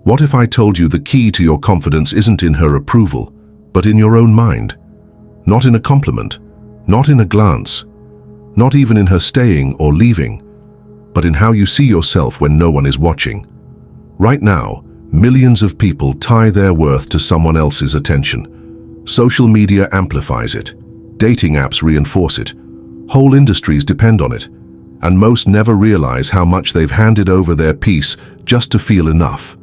What if I told you the key to your confidence isn't in her approval, but in your own mind? Not in a compliment, not in a glance, not even in her staying or leaving, but in how you see yourself when no one is watching. Right now, millions of people tie their worth to someone else's attention. Social media amplifies it. Dating apps reinforce it. Whole industries depend on it. And most never realize how much they've handed over their peace just to feel enough.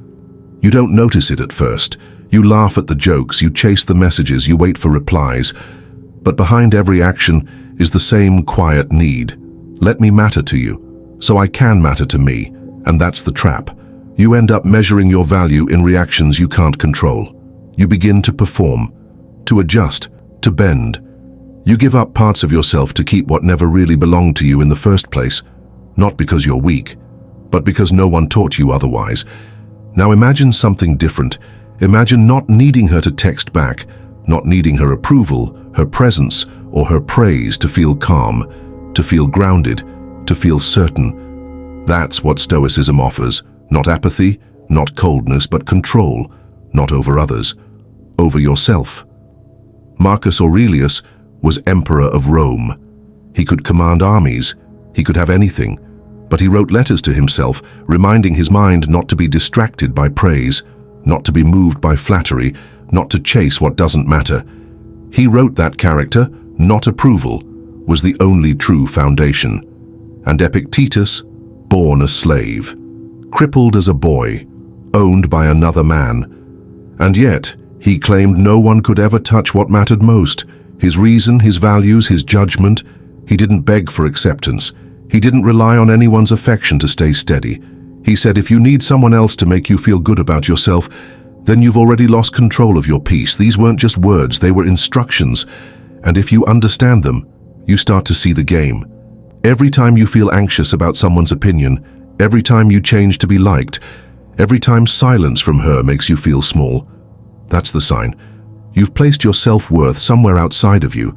You don't notice it at first. You laugh at the jokes, you chase the messages, you wait for replies. But behind every action is the same quiet need. Let me matter to you, so I can matter to me. And that's the trap. You end up measuring your value in reactions you can't control. You begin to perform, to adjust, to bend. You give up parts of yourself to keep what never really belonged to you in the first place, not because you're weak, but because no one taught you otherwise. Now imagine something different. Imagine not needing her to text back, not needing her approval, her presence, or her praise to feel calm, to feel grounded, to feel certain. That's what Stoicism offers. Not apathy, not coldness, but control, not over others, over yourself. Marcus Aurelius was emperor of Rome. He could command armies, he could have anything, but he wrote letters to himself, reminding his mind not to be distracted by praise, not to be moved by flattery, not to chase what doesn't matter. He wrote that character, not approval, was the only true foundation. And Epictetus, born a slave, crippled as a boy, owned by another man. And yet, he claimed no one could ever touch what mattered most, his reason, his values, his judgment. He didn't beg for acceptance. He didn't rely on anyone's affection to stay steady. He said, if you need someone else to make you feel good about yourself, then you've already lost control of your peace. These weren't just words, they were instructions. And if you understand them, you start to see the game. Every time you feel anxious about someone's opinion, every time you change to be liked, every time silence from her makes you feel small, that's the sign. You've placed your self-worth somewhere outside of you.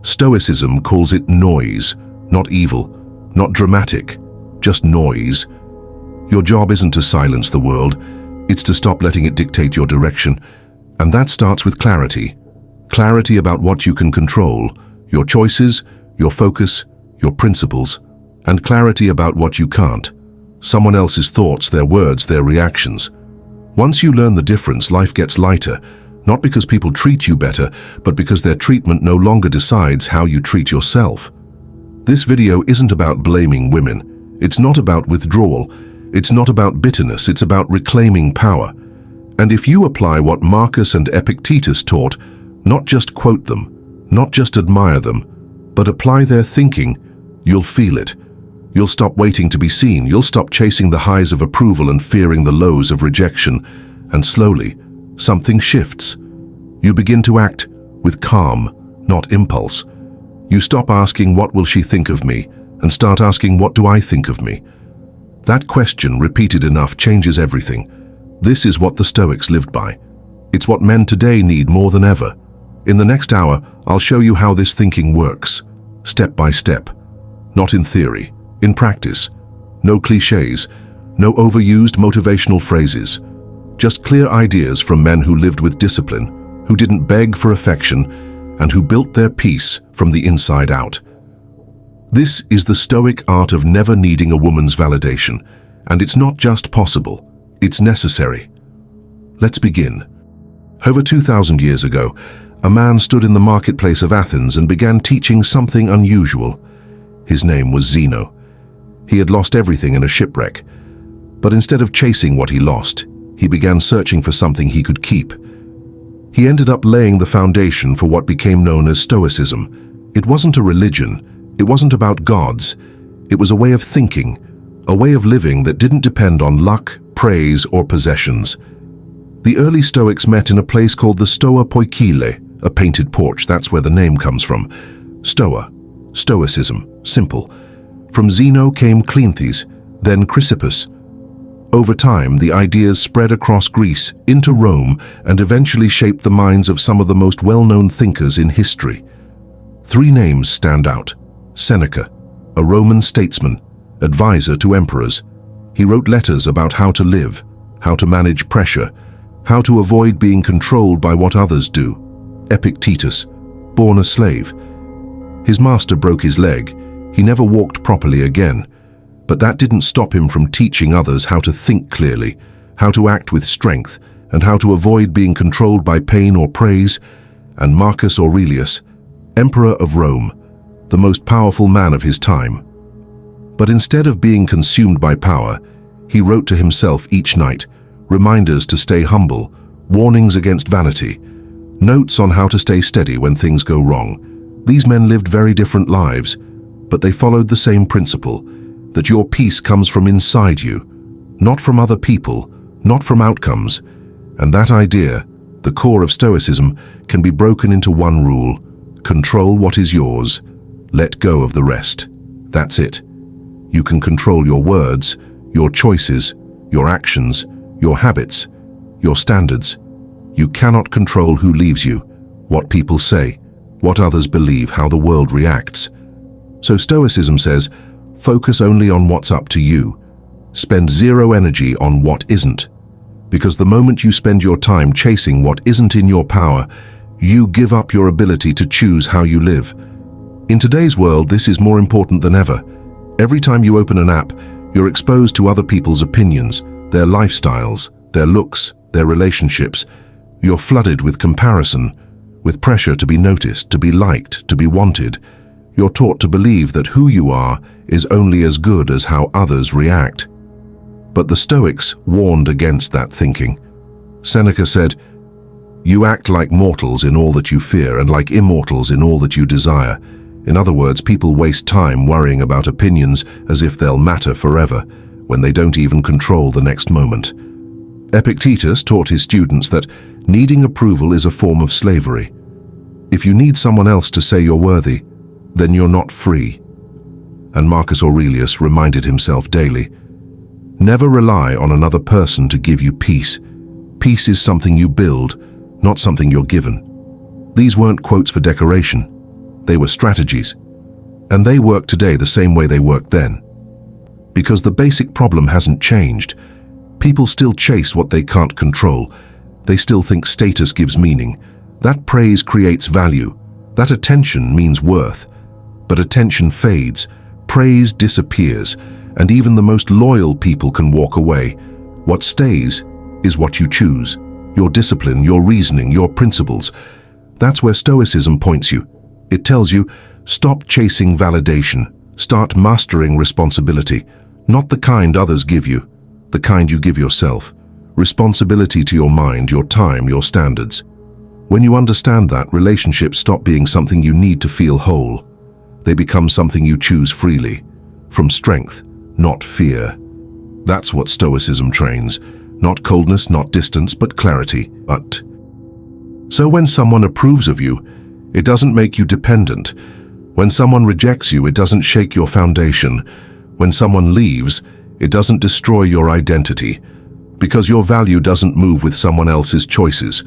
Stoicism calls it noise, not evil, not dramatic, just noise. Your job isn't to silence the world, it's to stop letting it dictate your direction. And that starts with clarity. Clarity about what you can control, your choices, your focus, your principles, and clarity about what you can't. Someone else's thoughts, their words, their reactions. Once you learn the difference, life gets lighter, not because people treat you better, but because their treatment no longer decides how you treat yourself. This video isn't about blaming women. It's not about withdrawal. It's not about bitterness. It's about reclaiming power. And if you apply what Marcus and Epictetus taught, not just quote them, not just admire them, but apply their thinking, you'll feel it. You'll stop waiting to be seen. You'll stop chasing the highs of approval and fearing the lows of rejection. And slowly, something shifts. You begin to act with calm, not impulse. You stop asking, what will she think of me? And start asking, what do I think of me? That question, repeated enough, changes everything. This is what the Stoics lived by. It's what men today need more than ever. In the next hour, I'll show you how this thinking works, step by step. Not in theory, in practice. No cliches, no overused motivational phrases. Just clear ideas from men who lived with discipline, who didn't beg for affection, and who built their peace from the inside out. This is the Stoic art of never needing a woman's validation, and it's not just possible, it's necessary. Let's begin. Over 2,000 years ago, a man stood in the marketplace of Athens and began teaching something unusual. His name was Zeno. He had lost everything in a shipwreck, but instead of chasing what he lost, he began searching for something he could keep. He ended up laying the foundation for what became known as Stoicism. It wasn't a religion, it wasn't about gods, it was a way of thinking, a way of living that didn't depend on luck, praise, or possessions. The early Stoics met in a place called the Stoa Poikile, a painted porch. That's where the name comes from. Stoa, Stoicism, simple. From Zeno came Cleanthes, then Chrysippus. Over time, the ideas spread across Greece, into Rome, and eventually shaped the minds of some of the most well-known thinkers in history. Three names stand out. Seneca, a Roman statesman, advisor to emperors. He wrote letters about how to live, how to manage pressure, how to avoid being controlled by what others do. Epictetus, born a slave. His master broke his leg. He never walked properly again. But that didn't stop him from teaching others how to think clearly, how to act with strength, and how to avoid being controlled by pain or praise. And Marcus Aurelius, Emperor of Rome, the most powerful man of his time. But instead of being consumed by power, he wrote to himself each night, reminders to stay humble, warnings against vanity, notes on how to stay steady when things go wrong. These men lived very different lives, but they followed the same principle, that your peace comes from inside you, not from other people, not from outcomes. And that idea, the core of Stoicism, can be broken into one rule: control what is yours, let go of the rest. That's it. You can control your words, your choices, your actions, your habits, your standards. You cannot control who leaves you, what people say, what others believe, how the world reacts. So Stoicism says, focus only on what's up to you. Spend zero energy on what isn't. Because the moment you spend your time chasing what isn't in your power, you give up your ability to choose how you live. In today's world, this is more important than ever. Every time you open an app, you're exposed to other people's opinions, their lifestyles, their looks, their relationships. You're flooded with comparison, with pressure to be noticed, to be liked, to be wanted. You're taught to believe that who you are is only as good as how others react. But the Stoics warned against that thinking. Seneca said, "You act like mortals in all that you fear and like immortals in all that you desire." In other words, people waste time worrying about opinions as if they'll matter forever, when they don't even control the next moment. Epictetus taught his students that needing approval is a form of slavery. If you need someone else to say you're worthy, then you're not free. And Marcus Aurelius reminded himself daily, never rely on another person to give you peace. Peace is something you build, not something you're given. These weren't quotes for decoration. They were strategies. And they work today the same way they worked then. Because the basic problem hasn't changed. People still chase what they can't control. They still think status gives meaning. That praise creates value. That attention means worth. But attention fades. Praise disappears. And even the most loyal people can walk away. What stays is what you choose. Your discipline, your reasoning, your principles. That's where Stoicism points you. It tells you, stop chasing validation. Start mastering responsibility. Not the kind others give you, the kind you give yourself. Responsibility to your mind, your time, your standards. When you understand that, relationships stop being something you need to feel whole. They become something you choose freely, from strength, not fear. That's what Stoicism trains. Not coldness, not distance, but clarity. But so when someone approves of you, it doesn't make you dependent. When someone rejects you, it doesn't shake your foundation. When someone leaves, it doesn't destroy your identity. Because your value doesn't move with someone else's choices.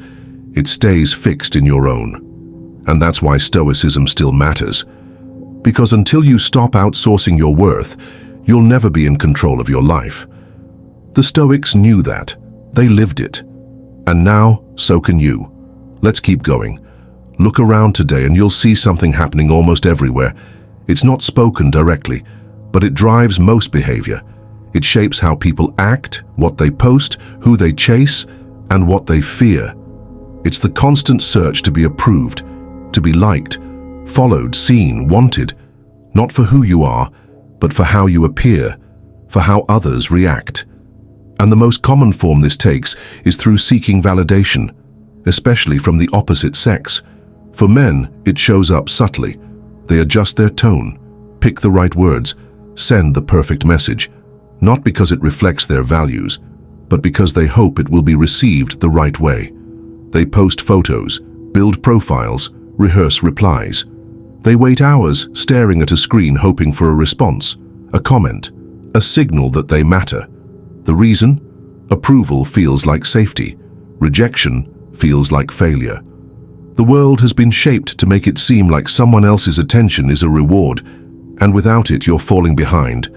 It stays fixed in your own. And that's why Stoicism still matters. Because until you stop outsourcing your worth, you'll never be in control of your life. The Stoics knew that. They lived it. And now, so can you. Let's keep going. Look around today and you'll see something happening almost everywhere. It's not spoken directly, but it drives most behavior. It shapes how people act, what they post, who they chase, and what they fear. It's the constant search to be approved, to be liked, followed, seen, wanted, not for who you are, but for how you appear, for how others react. And the most common form this takes is through seeking validation, especially from the opposite sex. For men, it shows up subtly. They adjust their tone, pick the right words, send the perfect message, not because it reflects their values, but because they hope it will be received the right way. They post photos, build profiles, rehearse replies. They wait hours staring at a screen hoping for a response, a comment, a signal that they matter. The reason? Approval feels like safety. Rejection feels like failure. The world has been shaped to make it seem like someone else's attention is a reward, and without it you're falling behind.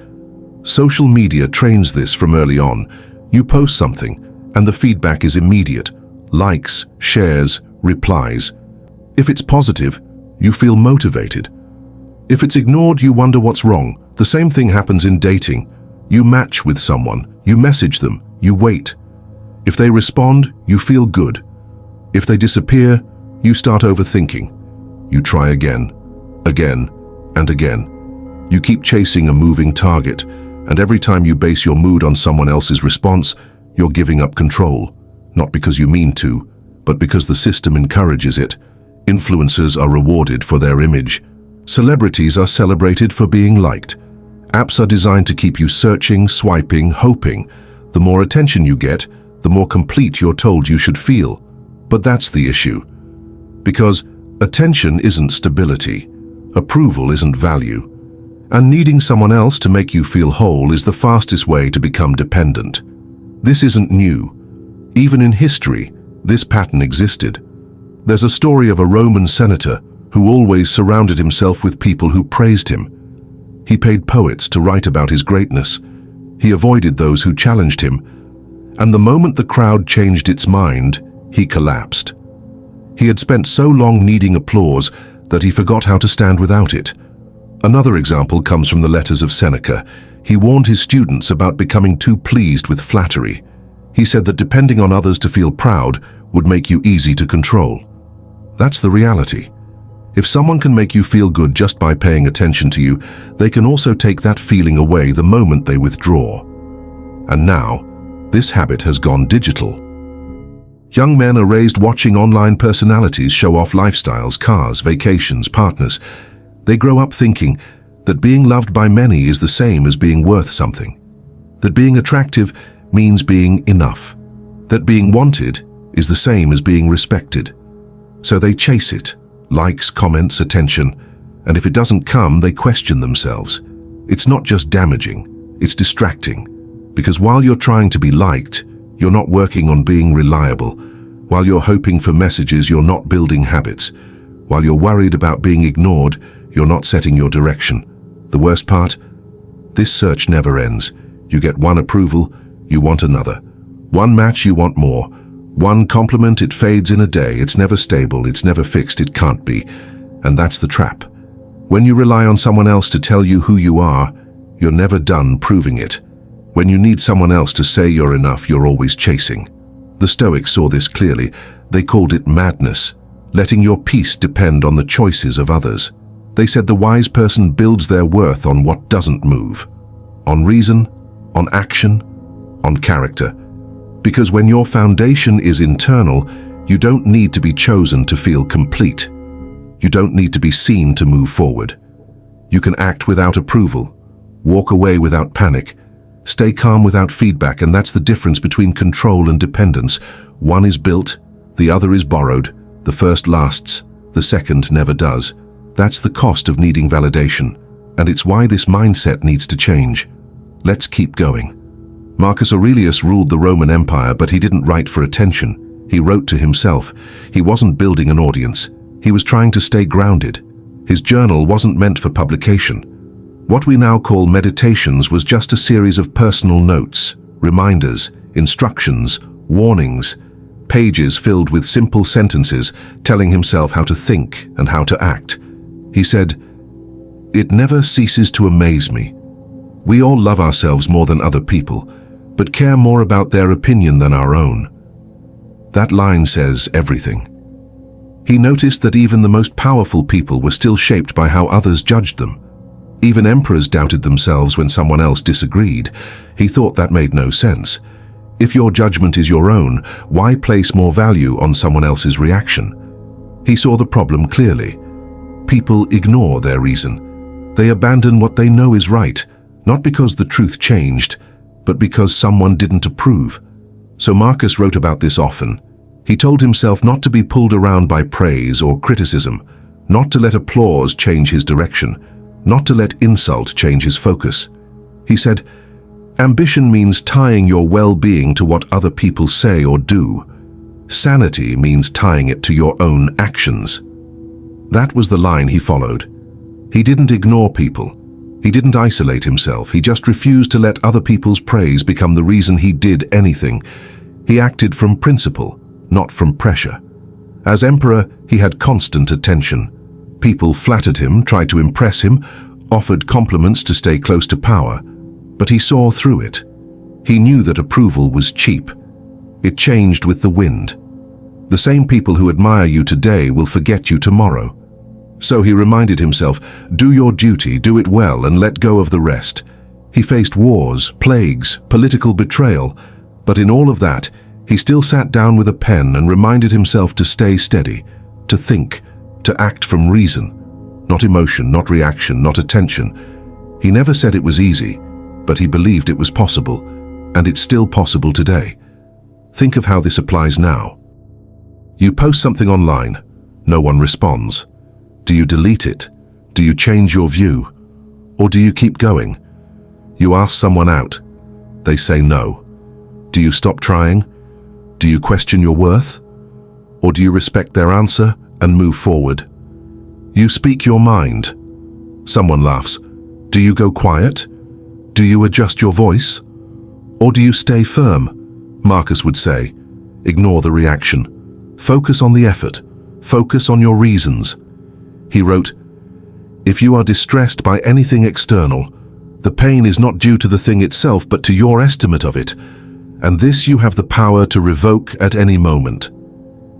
Social media trains this from early on. You post something, and the feedback is immediate. Likes, shares, replies. If it's positive, you feel motivated. If it's ignored, you wonder what's wrong. The same thing happens in dating. You match with someone, you message them, you wait. If they respond, you feel good. If they disappear, you start overthinking. You try again, and again. You keep chasing a moving target, and every time you base your mood on someone else's response, you're giving up control. Not because you mean to, but because the system encourages it. Influencers are rewarded for their image. Celebrities are celebrated for being liked. Apps are designed to keep you searching, swiping, hoping. The more attention you get, the more complete you're told you should feel. But that's the issue. Because attention isn't stability. Approval isn't value. And needing someone else to make you feel whole is the fastest way to become dependent. This isn't new. Even in history, this pattern existed. There's a story of a Roman senator who always surrounded himself with people who praised him. He paid poets to write about his greatness. He avoided those who challenged him. And the moment the crowd changed its mind, he collapsed. He had spent so long needing applause that he forgot how to stand without it. Another example comes from the letters of Seneca. He warned his students about becoming too pleased with flattery. He said that depending on others to feel proud would make you easy to control. That's the reality. If someone can make you feel good just by paying attention to you, they can also take that feeling away the moment they withdraw. And now, this habit has gone digital. Young men are raised watching online personalities show off lifestyles, cars, vacations, partners. They grow up thinking that being loved by many is the same as being worth something. That being attractive means being enough. That being wanted is the same as being respected. So they chase it. Likes, comments, attention, and if it doesn't come, they question themselves. It's not just damaging, it's distracting. Because while you're trying to be liked, you're not working on being reliable. While you're hoping for messages, you're not building habits. While you're worried about being ignored, you're not setting your direction. The worst part? This search never ends. You get one approval, you want another. One match, you want more. One compliment, it fades in a day. It's never stable, it's never fixed, it can't be. And that's the trap. When you rely on someone else to tell you who you are, you're never done proving it. When you need someone else to say you're enough, you're always chasing. The Stoics saw this clearly. They called it madness, letting your peace depend on the choices of others. They said the wise person builds their worth on what doesn't move. On reason, on action, on character. Because when your foundation is internal, you don't need to be chosen to feel complete. You don't need to be seen to move forward. You can act without approval, walk away without panic, stay calm without feedback, and that's the difference between control and dependence. One is built, the other is borrowed. The first lasts, the second never does. That's the cost of needing validation, and it's why this mindset needs to change. Let's keep going. Marcus Aurelius ruled the Roman Empire, but he didn't write for attention. He wrote to himself. He wasn't building an audience. He was trying to stay grounded. His journal wasn't meant for publication. What we now call meditations was just a series of personal notes, reminders, instructions, warnings, pages filled with simple sentences telling himself how to think and how to act. He said, "It never ceases to amaze me. We all love ourselves more than other people, but care more about their opinion than our own." That line says everything. He noticed that even the most powerful people were still shaped by how others judged them. Even emperors doubted themselves when someone else disagreed. He thought that made no sense. If your judgment is your own, why place more value on someone else's reaction? He saw the problem clearly. People ignore their reason. They abandon what they know is right, not because the truth changed, but because someone didn't approve. So Marcus wrote about this often. He told himself not to be pulled around by praise or criticism, not to let applause change his direction, not to let insult change his focus. He said, "Ambition means tying your well-being to what other people say or do. Sanity means tying it to your own actions." That was the line he followed. He didn't ignore people. He didn't isolate himself. He just refused to let other people's praise become the reason he did anything. He acted from principle, not from pressure. As emperor, he had constant attention. People flattered him, tried to impress him, offered compliments to stay close to power, but he saw through it. He knew that approval was cheap. It changed with the wind. The same people who admire you today will forget you tomorrow. So he reminded himself, do your duty, do it well, and let go of the rest. He faced wars, plagues, political betrayal, but in all of that, he still sat down with a pen and reminded himself to stay steady, to think, to act from reason, not emotion, not reaction, not attention. He never said it was easy, but he believed it was possible, and it's still possible today. Think of how this applies now. You post something online, no one responds. Do you delete it? Do you change your view? Or do you keep going? You ask someone out. They say no. Do you stop trying? Do you question your worth? Or do you respect their answer and move forward? You speak your mind. Someone laughs. Do you go quiet? Do you adjust your voice? Or do you stay firm? Marcus would say, ignore the reaction. Focus on the effort. Focus on your reasons. He wrote, if you are distressed by anything external, the pain is not due to the thing itself but to your estimate of it, and this you have the power to revoke at any moment.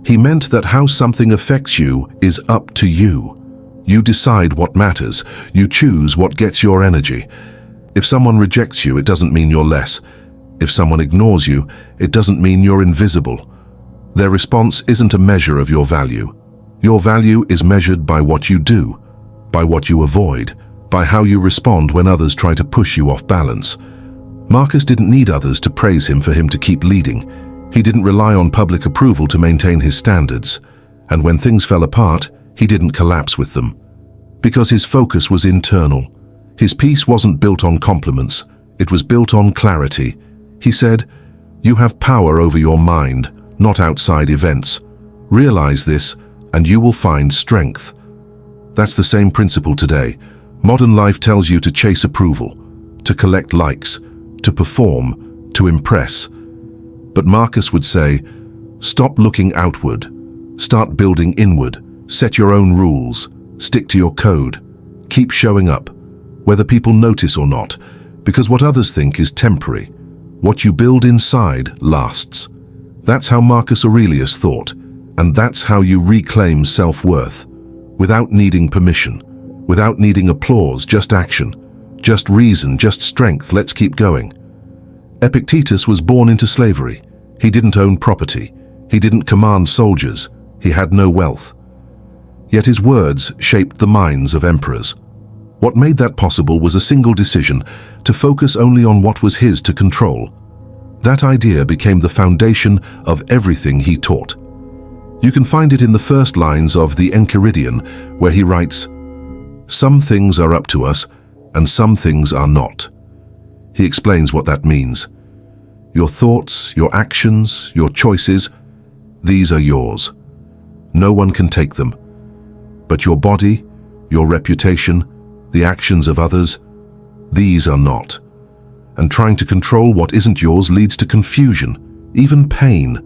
He meant that how something affects you is up to you. You decide what matters. You choose what gets your energy. If someone rejects you, it doesn't mean you're less. If someone ignores you, it doesn't mean you're invisible. Their response isn't a measure of your value. Your value is measured by what you do, by what you avoid, by how you respond when others try to push you off balance. Marcus didn't need others to praise him for him to keep leading. He didn't rely on public approval to maintain his standards. And when things fell apart, he didn't collapse with them. Because his focus was internal. His peace wasn't built on compliments, it was built on clarity. He said, you have power over your mind, not outside events. Realize this, and you will find strength. That's the same principle today. Modern life tells you to chase approval, to collect likes, to perform, to impress. But Marcus would say, stop looking outward, start building inward, set your own rules, stick to your code, keep showing up, whether people notice or not, because what others think is temporary. What you build inside lasts. That's how Marcus Aurelius thought, and that's how you reclaim self-worth, without needing permission, without needing applause, just action, just reason, just strength. Let's keep going. Epictetus was born into slavery. He didn't own property. He didn't command soldiers. He had no wealth. Yet his words shaped the minds of emperors. What made that possible was a single decision, to focus only on what was his to control. That idea became the foundation of everything he taught. You can find it in the first lines of the Enchiridion, where he writes, some things are up to us, and some things are not. He explains what that means. Your thoughts, your actions, your choices, these are yours. No one can take them. But your body, your reputation, the actions of others, these are not. And trying to control what isn't yours leads to confusion, even pain.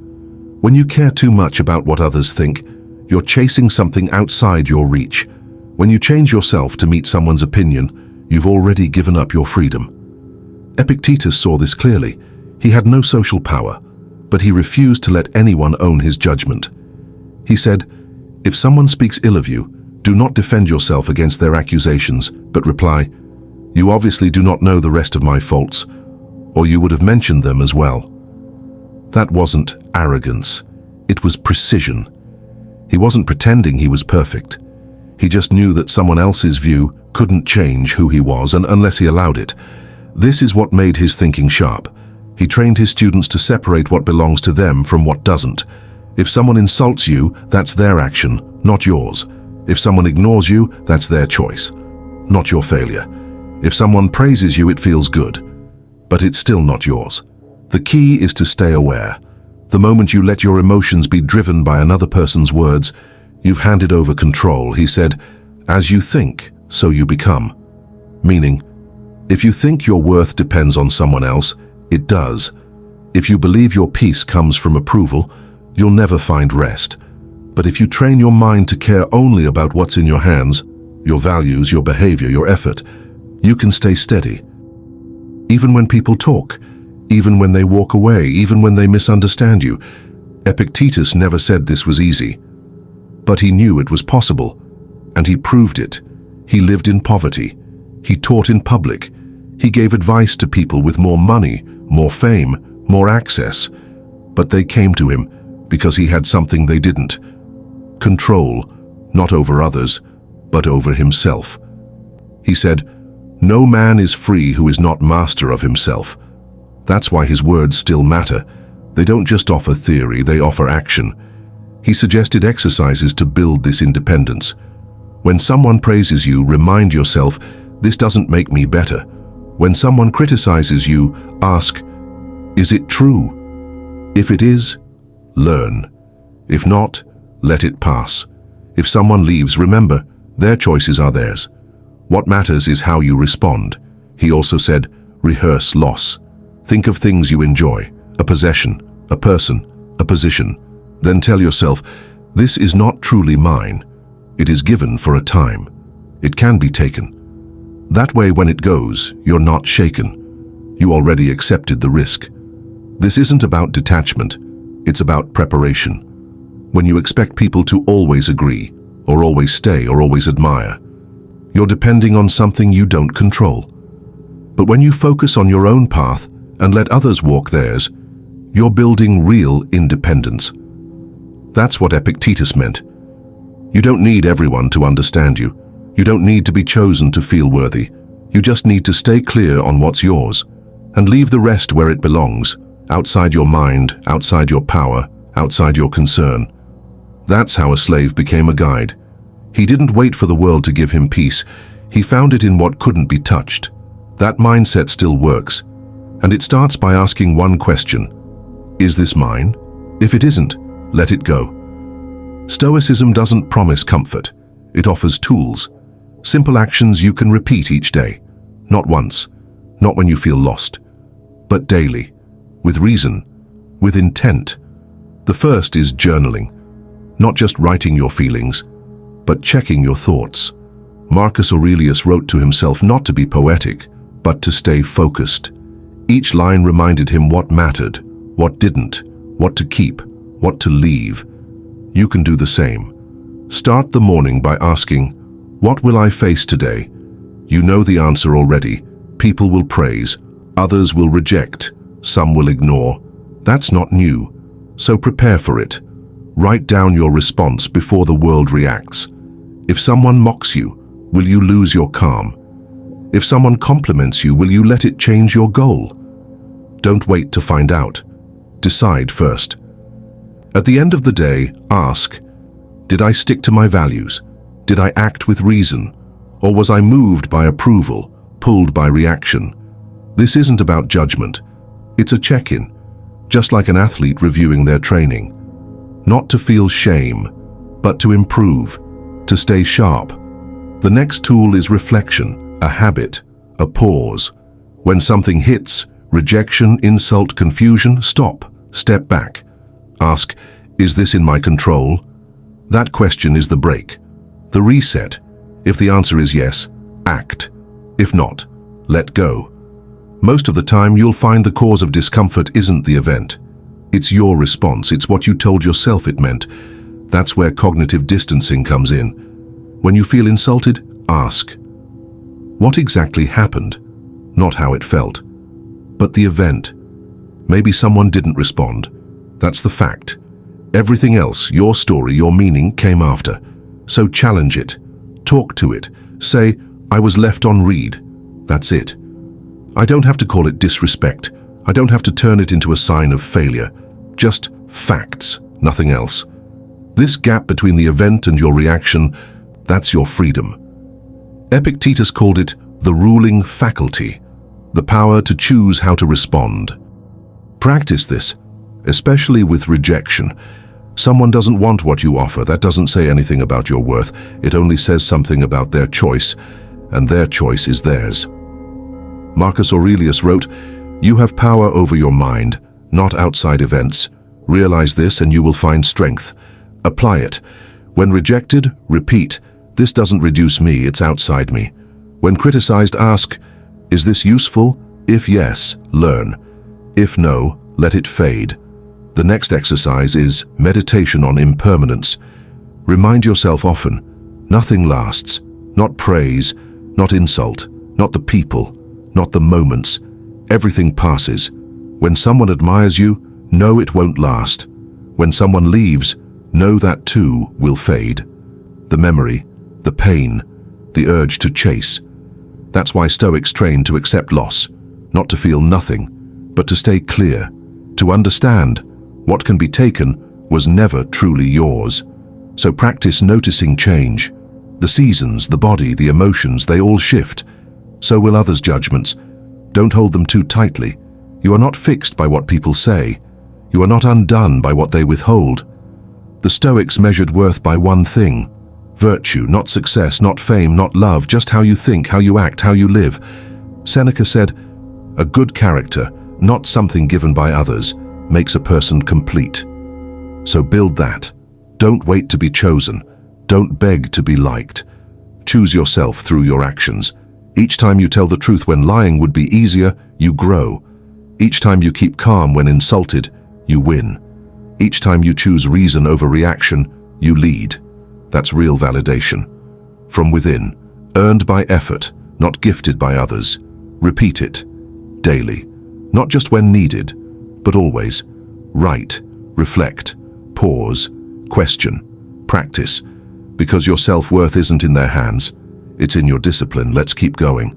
When you care too much about what others think, you're chasing something outside your reach. When you change yourself to meet someone's opinion, you've already given up your freedom. Epictetus saw this clearly. He had no social power, but he refused to let anyone own his judgment. He said, if someone speaks ill of you, do not defend yourself against their accusations, but reply, you obviously do not know the rest of my faults, or you would have mentioned them as well. That wasn't arrogance, it was precision. He wasn't pretending he was perfect. He just knew that someone else's view couldn't change who he was, and unless he allowed it. This is what made his thinking sharp. He trained his students to separate what belongs to them from what doesn't. If someone insults you, that's their action, not yours. If someone ignores you, that's their choice, not your failure. If someone praises you, it feels good, but it's still not yours. The key is to stay aware. The moment you let your emotions be driven by another person's words, you've handed over control. He said, as you think, so you become. Meaning, if you think your worth depends on someone else, it does. If you believe your peace comes from approval, you'll never find rest. But if you train your mind to care only about what's in your hands, your values, your behavior, your effort, you can stay steady. Even when people talk, even when they walk away, even when they misunderstand you. Epictetus never said this was easy. But he knew it was possible, and he proved it. He lived in poverty. He taught in public. He gave advice to people with more money, more fame, more access. But they came to him because he had something they didn't. Control, not over others, but over himself. He said, "No man is free who is not master of himself." That's why his words still matter. They don't just offer theory, they offer action. He suggested exercises to build this independence. When someone praises you, remind yourself, this doesn't make me better. When someone criticizes you, ask, is it true? If it is, learn. If not, let it pass. If someone leaves, remember, their choices are theirs. What matters is how you respond. He also said, rehearse loss. Think of things you enjoy, a possession, a person, a position. Then tell yourself, this is not truly mine. It is given for a time. It can be taken. That way, when it goes, you're not shaken. You already accepted the risk. This isn't about detachment. It's about preparation. When you expect people to always agree, or always stay, or always admire, you're depending on something you don't control. But when you focus on your own path and let others walk theirs, you're building real independence. That's what Epictetus meant. You don't need everyone to understand you. You don't need to be chosen to feel worthy. You just need to stay clear on what's yours and leave the rest where it belongs, outside your mind, outside your power, outside your concern. That's how a slave became a guide. He didn't wait for the world to give him peace. He found it in what couldn't be touched. That mindset still works, and it starts by asking one question. Is this mine? If it isn't, let it go. Stoicism doesn't promise comfort. It offers tools, simple actions you can repeat each day. Not once, not when you feel lost, but daily, with reason, with intent. The first is journaling, not just writing your feelings, but checking your thoughts. Marcus Aurelius wrote to himself not to be poetic, but to stay focused. Each line reminded him what mattered, what didn't, what to keep, what to leave. You can do the same. Start the morning by asking, what will I face today? You know the answer already. People will praise, others will reject, some will ignore. That's not new, so prepare for it. Write down your response before the world reacts. If someone mocks you, will you lose your calm? If someone compliments you, will you let it change your goal? Don't wait to find out. Decide first. At the end of the day, ask, did I stick to my values? Did I act with reason? Or was I moved by approval, pulled by reaction? This isn't about judgment. It's a check-in, just like an athlete reviewing their training. Not to feel shame, but to improve, to stay sharp. The next tool is reflection, a habit, a pause. When something hits, rejection, insult, confusion, stop, step back. Ask, is this in my control? That question is the break, the reset. If the answer is yes, act. If not, let go. Most of the time, you'll find the cause of discomfort isn't the event. It's your response. It's what you told yourself it meant. That's where cognitive distancing comes in. When you feel insulted, ask, what exactly happened? Not how it felt, but the event. Maybe someone didn't respond. That's the fact. Everything else, your story, your meaning, came after. So challenge it. Talk to it. Say, I was left on read. That's it. I don't have to call it disrespect. I don't have to turn it into a sign of failure. Just facts, nothing else. This gap between the event and your reaction, that's your freedom. Epictetus called it the ruling faculty, the power to choose how to respond. Practice this, especially with rejection. Someone doesn't want what you offer. That doesn't say anything about your worth. It only says something about their choice, and their choice is theirs. Marcus Aurelius wrote, you have power over your mind, not outside events. Realize this and you will find strength. Apply it. When rejected, repeat, this doesn't reduce me, it's outside me. When criticized, ask, is this useful? If yes, learn. If no, let it fade. The next exercise is meditation on impermanence. Remind yourself often, nothing lasts, not praise, not insult, not the people, not the moments. Everything passes. When someone admires you, know it won't last. When someone leaves, know that too will fade. The memory, the pain, the urge to chase. That's why Stoics train to accept loss, not to feel nothing, but to stay clear, to understand what can be taken was never truly yours. So practice noticing change. The seasons, the body, the emotions, they all shift. So will others' judgments. Don't hold them too tightly. You are not fixed by what people say. You are not undone by what they withhold. The Stoics measured worth by one thing: virtue, not success, not fame, not love, just how you think, how you act, how you live. Seneca said, a good character, not something given by others, makes a person complete. So build that. Don't wait to be chosen. Don't beg to be liked. Choose yourself through your actions. Each time you tell the truth when lying would be easier, you grow. Each time you keep calm when insulted, you win. Each time you choose reason over reaction, you lead. That's real validation. From within, earned by effort, not gifted by others. Repeat it daily, not just when needed, but always. Write, reflect, pause, question, practice, because your self-worth isn't in their hands. It's in your discipline. Let's keep going.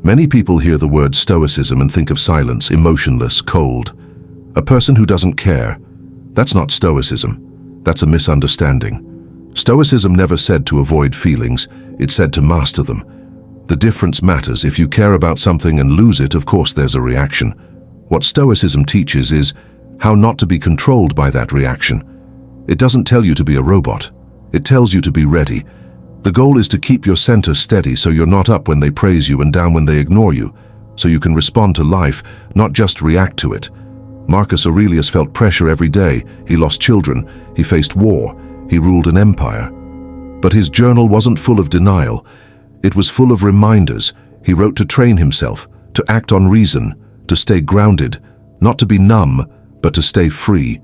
Many people hear the word stoicism and think of silence, emotionless, cold. A person who doesn't care. That's not stoicism. That's a misunderstanding. Stoicism never said to avoid feelings. It said to master them. The difference matters. If you care about something and lose it, of course there's a reaction. What Stoicism teaches is how not to be controlled by that reaction. It doesn't tell you to be a robot. It tells you to be ready. The goal is to keep your center steady so you're not up when they praise you and down when they ignore you, so you can respond to life, not just react to it. Marcus Aurelius felt pressure every day. He lost children. He faced war. He ruled an empire. But his journal wasn't full of denial. It was full of reminders. He wrote to train himself, to act on reason, to stay grounded, not to be numb, but to stay free.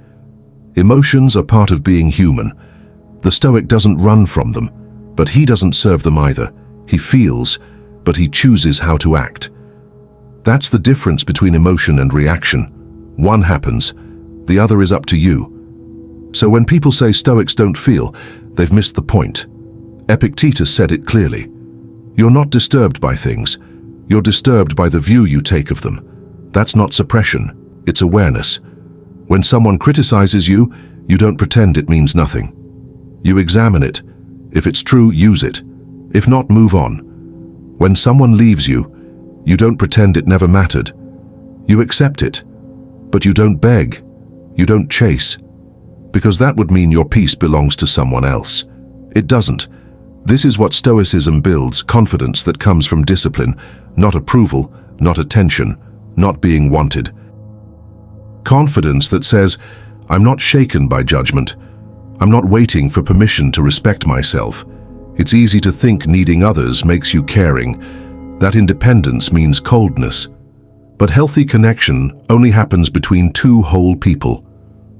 Emotions are part of being human. The Stoic doesn't run from them, but he doesn't serve them either. He feels, but he chooses how to act. That's the difference between emotion and reaction. One happens, the other is up to you. So when people say Stoics don't feel, they've missed the point. Epictetus said it clearly. You're not disturbed by things. You're disturbed by the view you take of them. That's not suppression, it's awareness. When someone criticizes you, you don't pretend it means nothing. You examine it. If it's true, use it. If not, move on. When someone leaves you, you don't pretend it never mattered. You accept it. But you don't beg. You don't chase. Because that would mean your peace belongs to someone else. It doesn't. This is what Stoicism builds, confidence that comes from discipline, not approval, not attention, not being wanted. Confidence that says, I'm not shaken by judgment. I'm not waiting for permission to respect myself. It's easy to think needing others makes you caring. That independence means coldness. But healthy connection only happens between two whole people,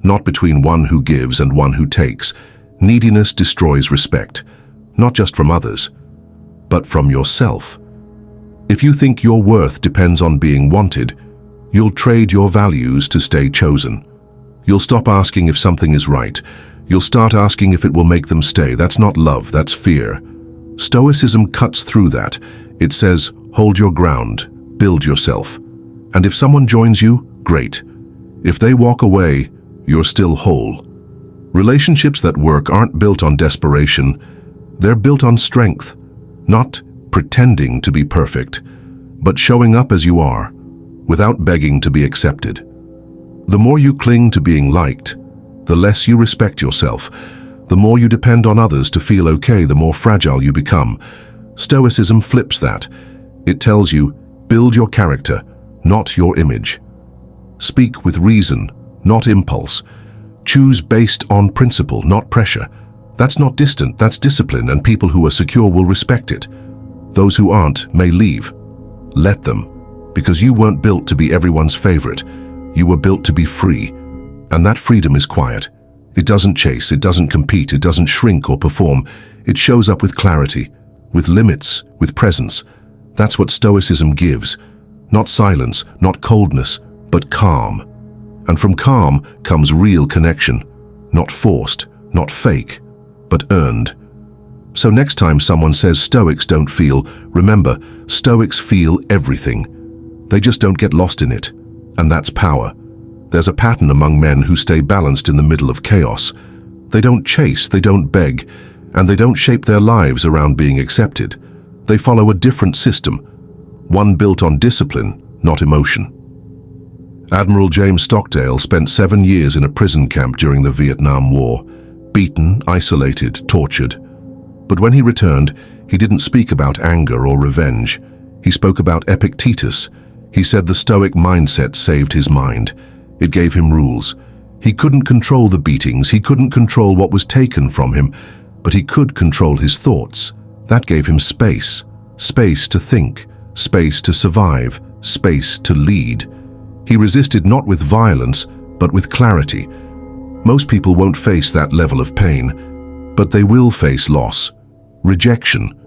not between one who gives and one who takes. Neediness destroys respect, not just from others, but from yourself. If you think your worth depends on being wanted, you'll trade your values to stay chosen. You'll stop asking if something is right. You'll start asking if it will make them stay. That's not love, that's fear. Stoicism cuts through that. It says, hold your ground, build yourself. And if someone joins you, great. If they walk away, you're still whole. Relationships that work aren't built on desperation. They're built on strength, not pretending to be perfect, but showing up as you are, without begging to be accepted. The more you cling to being liked, the less you respect yourself. The more you depend on others to feel okay, the more fragile you become. Stoicism flips that. It tells you, build your character, not your image. Speak with reason, not impulse. Choose based on principle, not pressure. That's not distant, that's discipline, and people who are secure will respect it. Those who aren't may leave. Let them, because you weren't built to be everyone's favorite. You were built to be free, and that freedom is quiet. It doesn't chase, it doesn't compete, it doesn't shrink or perform. It shows up with clarity, with limits, with presence. That's what Stoicism gives. Not silence, not coldness, but calm. And from calm comes real connection. Not forced, not fake, but earned. So next time someone says Stoics don't feel, remember, Stoics feel everything. They just don't get lost in it. And that's power. There's a pattern among men who stay balanced in the middle of chaos. They don't chase, they don't beg, and they don't shape their lives around being accepted. They follow a different system, one built on discipline, not emotion. Admiral James Stockdale spent 7 years in a prison camp during the Vietnam War, beaten, isolated, tortured. But when he returned, he didn't speak about anger or revenge. He spoke about Epictetus. He said the Stoic mindset saved his mind. It gave him rules. He couldn't control the beatings, he couldn't control what was taken from him, but he could control his thoughts. That gave him space. Space to think, space to survive, space to lead. He resisted not with violence, but with clarity. Most people won't face that level of pain, but they will face loss, rejection,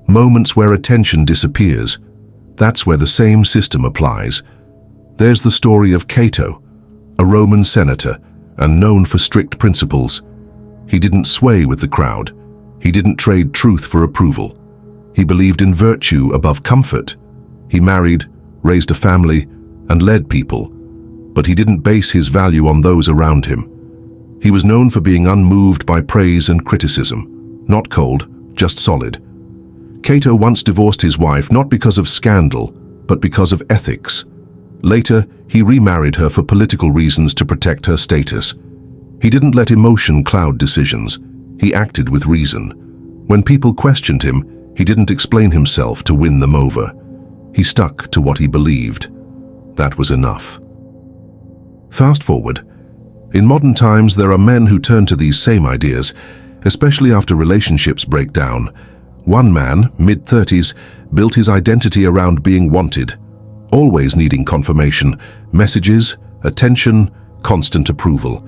moments where attention disappears. That's where the same system applies. There's the story of Cato, a Roman senator and known for strict principles. He didn't sway with the crowd. He didn't trade truth for approval. He believed in virtue above comfort. He married, raised a family, and led people, but he didn't base his value on those around him. He was known for being unmoved by praise and criticism, not cold, just solid. Cato once divorced his wife not because of scandal, but because of ethics. Later, he remarried her for political reasons to protect her status. He didn't let emotion cloud decisions. He acted with reason. When people questioned him, he didn't explain himself to win them over. He stuck to what he believed. That was enough. Fast forward. In modern times, there are men who turn to these same ideas, especially after relationships break down. One man, mid-30s, built his identity around being wanted, always needing confirmation, messages, attention, constant approval.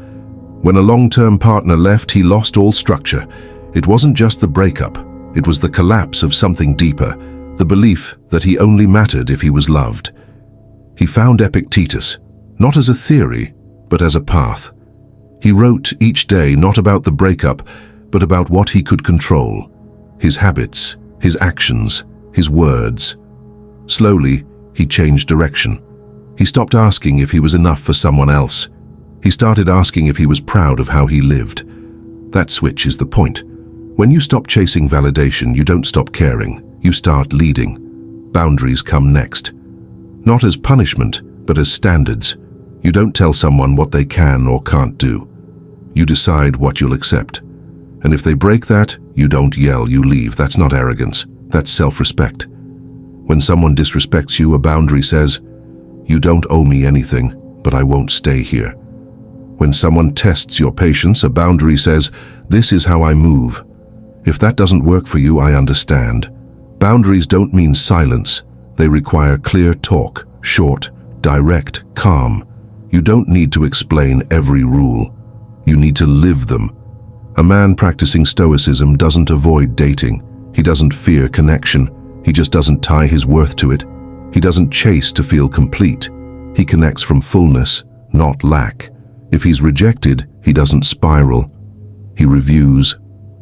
When a long-term partner left, he lost all structure. It wasn't just the breakup, it was the collapse of something deeper, the belief that he only mattered if he was loved. He found Epictetus, not as a theory, but as a path. He wrote each day not about the breakup, but about what he could control. His habits, his actions, his words. Slowly, he changed direction. He stopped asking if he was enough for someone else. He started asking if he was proud of how he lived. That switch is the point. When you stop chasing validation, you don't stop caring. You start leading. Boundaries come next. Not as punishment, but as standards. You don't tell someone what they can or can't do. You decide what you'll accept. And if they break that, you don't yell, you leave. That's not arrogance. That's self-respect. When someone disrespects you, a boundary says, "You don't owe me anything, but I won't stay here." When someone tests your patience, a boundary says, "This is how I move. If that doesn't work for you, I understand." Boundaries don't mean silence. They require clear talk, short, direct, calm. You don't need to explain every rule. You need to live them. A man practicing Stoicism doesn't avoid dating. He doesn't fear connection. He just doesn't tie his worth to it. He doesn't chase to feel complete. He connects from fullness, not lack. If he's rejected, he doesn't spiral. He reviews,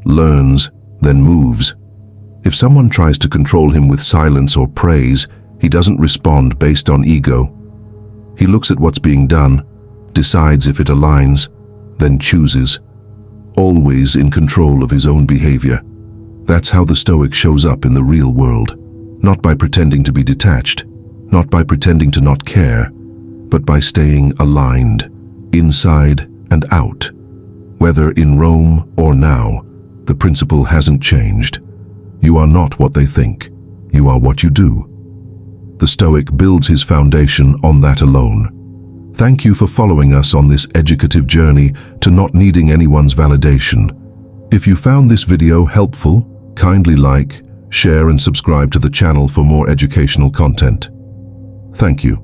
learns, then moves. If someone tries to control him with silence or praise, he doesn't respond based on ego. He looks at what's being done, decides if it aligns, then chooses. Always in control of his own behavior. That's how the Stoic shows up in the real world. Not by pretending to be detached, not by pretending to not care, but by staying aligned, inside and out. Whether in Rome or now, the principle hasn't changed. You are not what they think. You are what you do. The Stoic builds his foundation on that alone. Thank you for following us on this educative journey to not needing anyone's validation. If you found this video helpful, kindly like, share and subscribe to the channel for more educational content. Thank you.